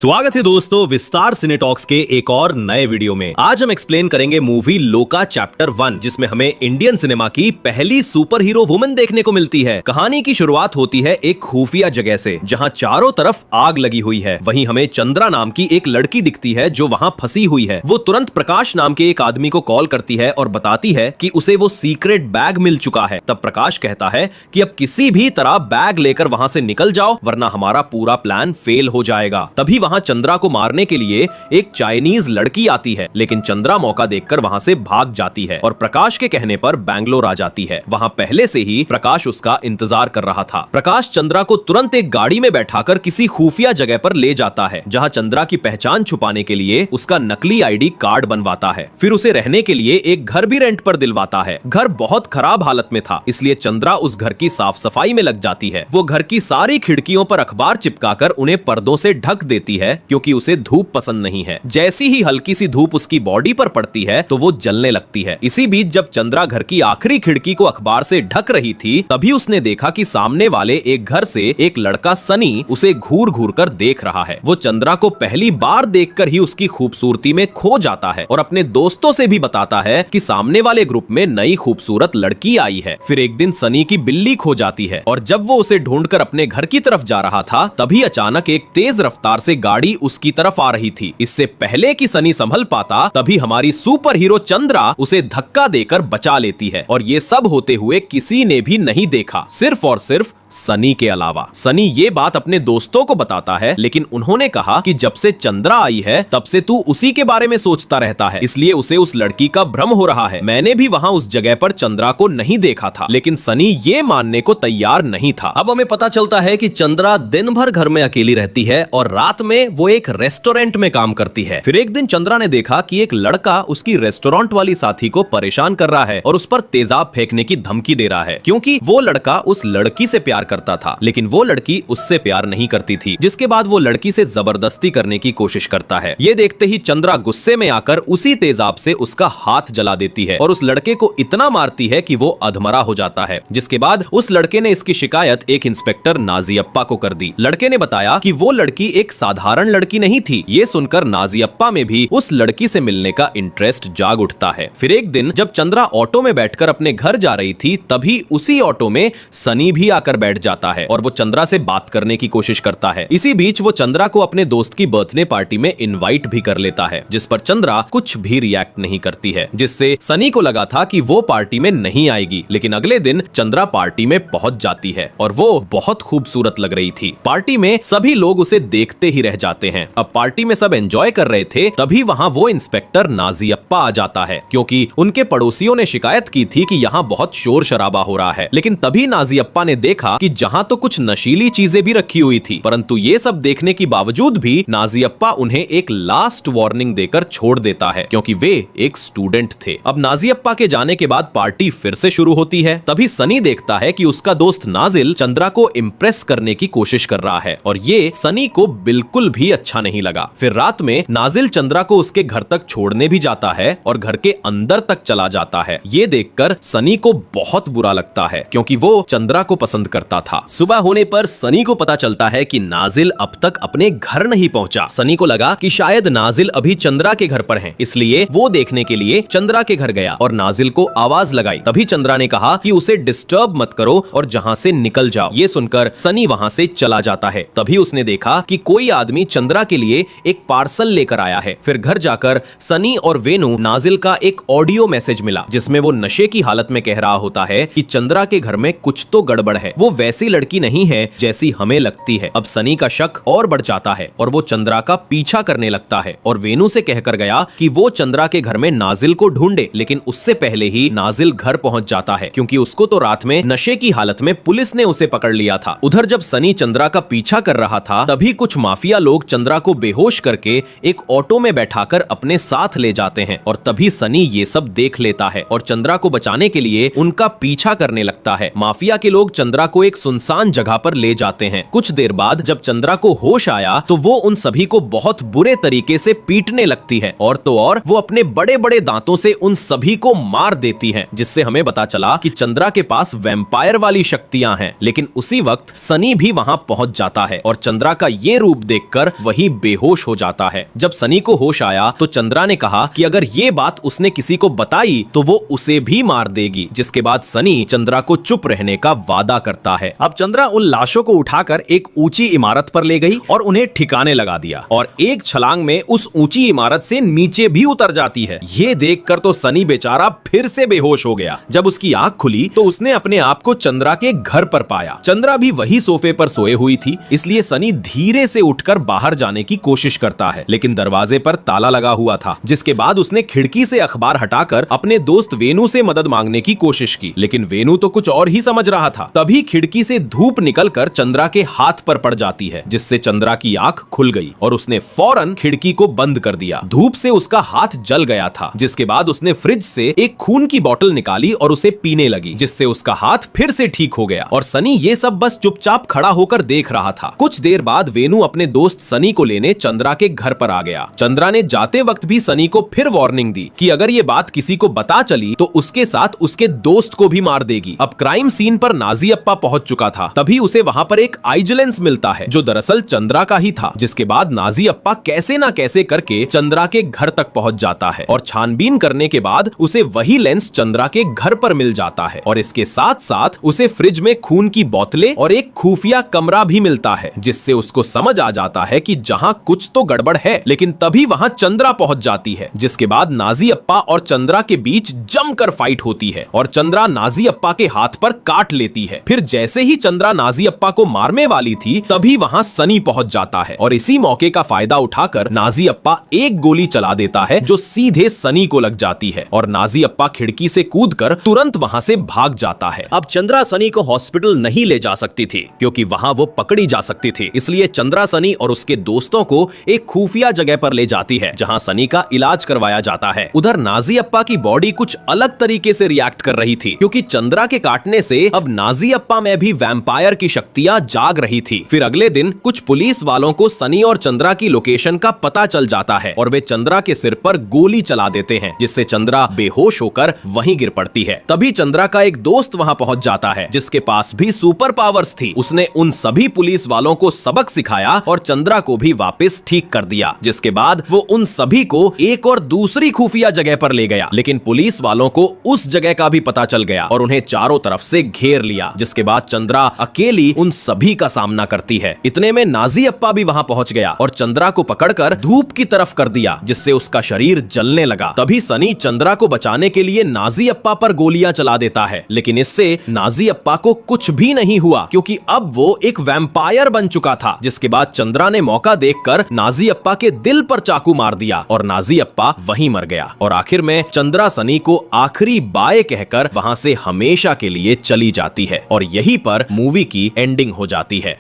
स्वागत है दोस्तों विस्तार सिने टॉक्स के एक और नए वीडियो में। आज हम एक्सप्लेन करेंगे मूवी लोका चैप्टर 1, जिसमें हमें इंडियन सिनेमा की पहली सुपर हीरो वुमन देखने को मिलती है। कहानी की शुरुआत होती है एक खुफिया जगह से, जहां चारों तरफ आग लगी हुई है। वहीं हमें चंद्रा नाम की एक लड़की दिखती है जो वहां फंसी हुई है। वो तुरंत प्रकाश नाम के एक आदमी को कॉल करती है और बताती है कि उसे वो सीक्रेट बैग मिल चुका है। तब प्रकाश कहता है कि अब किसी भी तरह बैग लेकर वहां से निकल जाओ, वरना हमारा पूरा प्लान फेल हो जाएगा। तभी वहां चंद्रा को मारने के लिए एक चाइनीज लड़की आती है, लेकिन चंद्रा मौका देखकर वहां से भाग जाती है और प्रकाश के कहने पर बैंगलोर आ जाती है। वहां पहले से ही प्रकाश उसका इंतजार कर रहा था। प्रकाश चंद्रा को तुरंत एक गाड़ी में बैठाकर किसी खुफिया जगह पर ले जाता है, जहां चंद्रा की पहचान छुपाने के लिए उसका नकली आईडी कार्ड बनवाता है। फिर उसे रहने के लिए एक घर भी रेंट पर दिलवाता है। घर बहुत खराब हालत में था, इसलिए चंद्रा उस घर की साफ सफाई में लग जाती है। वो घर की सारी खिड़कियों पर अखबार चिपकाकर उन्हें पर्दों से ढक देती है, क्योंकि उसे धूप पसंद नहीं है। जैसी ही हल्की सी धूप उसकी बॉडी पर पड़ती है तो वो जलने लगती है। इसी बीच जब चंद्रा घर की आखिरी खिड़की को अखबार से ढक रही थी, तभी उसने देखा कि सामने वाले एक घर से एक लड़का सनी उसे घूर घूर कर देख रहा है। वो चंद्रा को पहली बार देखकर ही उसकी खूबसूरती में खो जाता है और अपने दोस्तों से भी बताता है कि सामने वाले ग्रुप में नई खूबसूरत लड़की आई है। फिर एक दिन सनी की बिल्ली खो जाती है और जब वो उसे ढूंढकर अपने घर की तरफ जा रहा था, तभी अचानक एक तेज रफ्तार से गाड़ी उसकी तरफ आ रही थी। इससे पहले कि सनी संभल पाता, तभी हमारी सुपर हीरो चंद्रा उसे धक्का देकर बचा लेती है। और ये सब होते हुए किसी ने भी नहीं देखा, सिर्फ और सिर्फ सनी के अलावा। सनी ये बात अपने दोस्तों को बताता है, लेकिन उन्होंने कहा कि जब से चंद्रा आई है तब से तू उसी के बारे में सोचता रहता है, इसलिए उसे उस लड़की का भ्रम हो रहा है। मैंने भी वहां उस जगह पर चंद्रा को नहीं देखा था, लेकिन सनी ये मानने को तैयार नहीं था। अब हमें पता चलता है कि चंद्रा दिन भर घर में अकेली रहती है और रात में वो एक रेस्टोरेंट में काम करती है। फिर एक दिन चंद्रा ने देखा कि एक लड़का उसकी रेस्टोरेंट वाली साथी को परेशान कर रहा है और उस पर तेजाब फेंकने की धमकी दे रहा है, क्योंकि वो लड़का उस लड़की से प्यार करता था, लेकिन वो लड़की उससे प्यार नहीं करती थी। जिसके बाद वो लड़की से जबरदस्ती करने की कोशिश करता है। ये देखते ही चंद्रा गुस्से में आकर उसी तेजाब से उसका हाथ जला देती है और उस लड़के को इतना मारती है कि वो अधमरा हो जाता है। जिसके बाद उस लड़के ने इसकी शिकायत एक इंस्पेक्टर नाजियप्पा को कर दी। लड़के ने बताया कि वो लड़की एक साधारण लड़की नहीं थी। ये सुनकर नाजियप्पा में भी उस लड़की से मिलने का इंटरेस्ट जाग उठता है। फिर एक दिन जब चंद्रा ऑटो में बैठकर अपने घर जा रही थी, तभी उसी ऑटो में सनी भी आकर बैठ जाता है और वो चंद्रा से बात करने की कोशिश करता है। इसी बीच वो चंद्रा को अपने दोस्त की बर्थडे पार्टी में इनवाइट भी कर लेता है, जिस पर चंद्रा कुछ भी रिएक्ट नहीं करती है, जिससे सनी को लगा था कि वो पार्टी में नहीं आएगी। लेकिन अगले दिन चंद्रा पार्टी में पहुंच जाती है और वो बहुत खूबसूरत लग रही थी। पार्टी में सभी लोग उसे देखते ही रह जाते हैं। अब पार्टी में सब एंजॉय कर रहे थे, तभी वहां वो इंस्पेक्टर नाजियप्पा आ जाता है, क्योंकि उनके पड़ोसियों ने शिकायत की थी कि यहाँ बहुत शोर शराबा हो रहा है। लेकिन तभी नाजियप्पा ने देखा कि जहाँ तो कुछ नशीली चीजें भी रखी हुई थी, परंतु ये सब देखने के बावजूद भी नाजियप्पा उन्हें एक लास्ट वार्निंग देकर छोड़ देता है, क्योंकि वे एक स्टूडेंट थे। अब नाजियप्पा के जाने के बाद पार्टी फिर से शुरू होती है। तभी सनी देखता है कि उसका दोस्त नाजिल चंद्रा को इम्प्रेस करने की कोशिश कर रहा है और ये सनी को बिल्कुल भी अच्छा नहीं लगा। फिर रात में नाजिल चंद्रा को उसके घर तक छोड़ने भी जाता है और घर के अंदर तक चला जाता है। ये देखकर सनी को बहुत बुरा लगता है, क्योंकि वो चंद्रा को पसंद करता था। सुबह होने पर सनी को पता चलता है कि नाजिल अब तक अपने घर नहीं पहुंचा। सनी को लगा कि शायद नाजिल अभी चंद्रा के घर पर हैं, इसलिए वो देखने के लिए चंद्रा के घर गया और नाजिल को आवाज लगाई। तभी चंद्रा ने कहा कि उसे डिस्टर्ब मत करो और जहां से निकल जाओ। ये सुनकर सनी वहां से चला जाता है। तभी उसने देखा कि कोई आदमी चंद्रा के लिए एक पार्सल लेकर आया है। फिर घर जाकर सनी और वेनु नाजिल का एक ऑडियो मैसेज मिला, जिसमें वो नशे की हालत में कह रहा होता है कि चंद्रा के घर में कुछ तो गड़बड़ है, वो वैसी लड़की नहीं है जैसी हमें लगती है। अब सनी का शक और बढ़ जाता है और वो चंद्रा का पीछा करने लगता है और वेनु से कहकर गया कि वो चंद्रा के घर में नाजिल को ढूंढे, लेकिन उससे पहले ही नाजिल घर पहुंच जाता है, क्योंकि उसको तो रात में नशे की हालत में पुलिस ने उसे पकड़ लिया था। उधर जब सनी चंद्रा का पीछा कर रहा था, तभी कुछ माफिया लोग चंद्रा को बेहोश करके एक ऑटो में बैठाकर अपने साथ ले जाते हैं और तभी सनी ये सब देख लेता है और चंद्रा को बचाने के लिए उनका पीछा करने लगता है। माफिया के लोग चंद्रा को एक सुनसान जगह पर ले जाते हैं। कुछ देर बाद जब चंद्रा को होश आया तो वो उन सभी को बहुत बुरे तरीके से पीटने लगती है और तो और वो अपने बड़े बड़े दांतों से उन सभी को मार देती है, जिससे हमें पता चला कि चंद्रा के पास वैम्पायर वाली शक्तियां हैं। लेकिन उसी वक्त सनी भी वहां पहुंच जाता है और चंद्रा का ये रूप देखकर वही बेहोश हो जाता है। जब सनी को होश आया तो चंद्रा ने कहा कि अगर ये बात उसने किसी को बताई तो वो उसे भी मार देगी, जिसके बाद सनी चंद्रा को चुप रहने का वादा करता है। अब चंद्रा उन लाशों को उठाकर एक ऊंची इमारत पर ले गई और उन्हें ठिकाने लगा दिया और एक छलांग में उस ऊंची इमारत से नीचे भी उतर जाती है। ये देखकर तो सनी बेचारा फिर से बेहोश हो गया। जब उसकी आंख खुली तो उसने अपने आप को चंद्रा के घर पर पाया। चंद्रा भी वही सोफे पर सोए हुई थी, इसलिए सनी धीरे से उठकर बाहर जाने की कोशिश करता है, लेकिन दरवाजे पर ताला लगा हुआ था। जिसके बाद उसने खिड़की से अखबार हटाकर अपने दोस्त वेनु से मदद मांगने की कोशिश की, लेकिन वेनु तो कुछ और ही समझ रहा था। तभी खिड़की से धूप निकलकर चंद्रा के हाथ पर पड़ जाती है, जिससे चंद्रा की आंख खुल गई और उसने फौरन खिड़की को बंद कर दिया। धूप से उसका हाथ जल गया था। जिसके बाद उसने फ्रिज से एक खून की बोतल निकाली और उसे पीने लगी, जिससे उसका हाथ फिर से ठीक हो गया। और सनी ये सब बस चुपचाप खड़ा होकर देख रहा था। कुछ देर बाद वेनु अपने दोस्त सनी को लेने चंद्रा के घर पर आ गया। चंद्रा ने जाते वक्त भी सनी को फिर वार्निंग दी कि अगर ये बात किसी को बता चली तो उसके साथ उसके दोस्त को भी मार देगी। अब क्राइम सीन पर नाजी अप्पा पहुंच चुका था। तभी उसे वहां पर एक आइजलेंस मिलता है जो दरअसल चंद्रा का ही था। जिसके बाद नाजी अप्पा कैसे ना कैसे करके चंद्रा के घर तक पहुंच जाता है और छानबीन करने के बाद उसे वही लेंस चंद्रा के घर पर मिल जाता है और इसके साथ साथ उसे फ्रिज में खून की बोतलें और एक खुफिया कमरा भी मिलता है, जिससे उसको समझ आ जाता है कि जहां कुछ तो गड़बड़ है। लेकिन तभी वहां चंद्रा पहुंच जाती है, जिसके बाद नाजी अप्पा और चंद्रा के बीच जमकर फाइट होती है और चंद्रा नाजी अप्पा के हाथ पर काट लेती है। फिर जैसे ही चंद्रा नाजी अप्पा को मारने वाली थी तभी वहां सनी पहुंच जाता है और इसी मौके का फायदा उठाकर नाजी अप्पा एक गोली चला देता है जो सीधे सनी को लग जाती है और नाजी अप्पा खिड़की से कूदकर तुरंत वहां से भाग जाता है। अब चंद्रा सनी को हॉस्पिटल नहीं ले जा सकती थी क्योंकि वहां वो पकड़ी जा सकती थी, इसलिए चंद्रा सनी और उसके दोस्तों को एक खुफिया जगह पर ले जाती है जहां सनी का इलाज करवाया जाता है। उधर नाजी अप्पा की बॉडी कुछ अलग तरीके से रिएक्ट कर रही थी क्योंकि चंद्रा के काटने से अब नाजी अप्पा में भी वैम्पायर की शक्तियां जाग रही थी। फिर अगले दिन कुछ पुलिस वालों को सनी और चंद्रा की लोकेशन का पता चल जाता है और वे चंद्रा के सिर पर गोली चला देते हैं, जिससे चंद्रा बेहोश होकर वहीं गिर पड़ती है। तभी चंद्रा का एक दोस्त वहां पहुंच जाता है जिसके पास भी सुपर पावर्स थी। उसने उन सभी पुलिस वालों को सबक सिखाया और चंद्रा को भी वापस ठीक कर दिया, जिसके बाद वो उन सभी को एक और दूसरी खुफिया जगह पर ले गया। लेकिन पुलिस वालों को उस जगह का भी पता चल गया और उन्हें चारों तरफ से घेर लिया, जिसके बाद चंद्रा अकेली उन सभी का सामना करती है। इतने में नाजी अप्पा भी वहां पहुंच गया और चंद्रा को पकड़कर धूप की तरफ कर दिया, जिससे उसका शरीर जलने लगा। तभी सनी चंद्रा को बचाने के लिए नाजी अप्पा पर गोलियां चला देता है, लेकिन इससे नाजी अप्पा को कुछ भी नहीं हुआ क्योंकि अब वो एक वैम्पायर बन चुका था। जिसके बाद चंद्रा ने मौका देखकर नाजी अप्पा के दिल पर चाकू मार दिया और नाजी अप्पा वहीं मर गया। और आखिर में चंद्रा सनी को आखिरी बाय कहकर वहां से हमेशा के लिए चली जाती है और यहीं पर मूवी की एंडिंग हो जाती है।